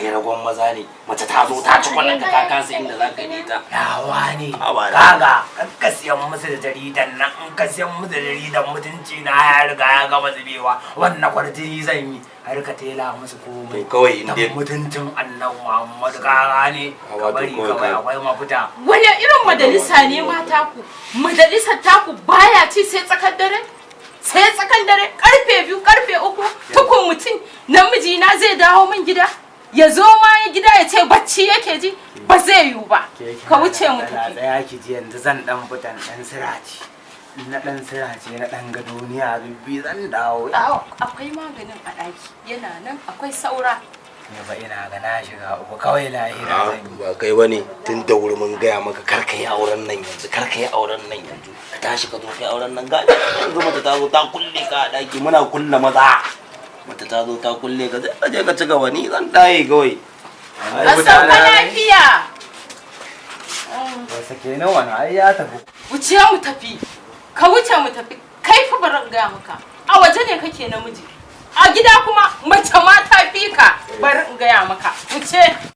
kai ragon maza ne mace ta zo ta ci kwanan ka kasa inda za ka yi ta yawa ne kaga ka siyan musu da jaridan nan in ka siyan musu da jaridan mutunci na ya riga ya gama zubewa wannan kwarjini zan yi har ka tela musu komai kawai inda mutuncin annabi Muhammad kaga ne ka bari kawai akwai mafita. Wani irin majalisa ne mata ku majalisar taku baya ci sai tsakar dare sai tsakan dare karfe 2 karfe 3 tukun mutum namiji na zai dawo min gida ya zo ma gida ya ce bacci yake ji ba zai yiwu ba ka wuce mu tafi. Tsaya ki ji yanzu zan dan fitan dan siraci na dan siraci na dan ga duniya bibbi zan dawo. Akwai maganin a daki yana nan akwai saura. Ne ba ina ga na shiga uku kawai lahira zan yi. Ba kai bane tun da wuri mun gaya maka kar ka yi auren nan yanzu kar ka yi auren nan yanzu ka tashi ka zo kai auren nan ga yanzu mata ta zo ta kulle ka a daki muna kulle maza mata ta zo ta kulle ka zai je ka ci gaba ni zan daye kawai. Ka sauka lafiya. Ba sake na wani ai ya tafi. Wuce mu tafi ka wuce mu tafi kai fa baran gaya maka a waje ne kake namiji a gida kuma mace ma ta fi ka bari in gaya maka wuce.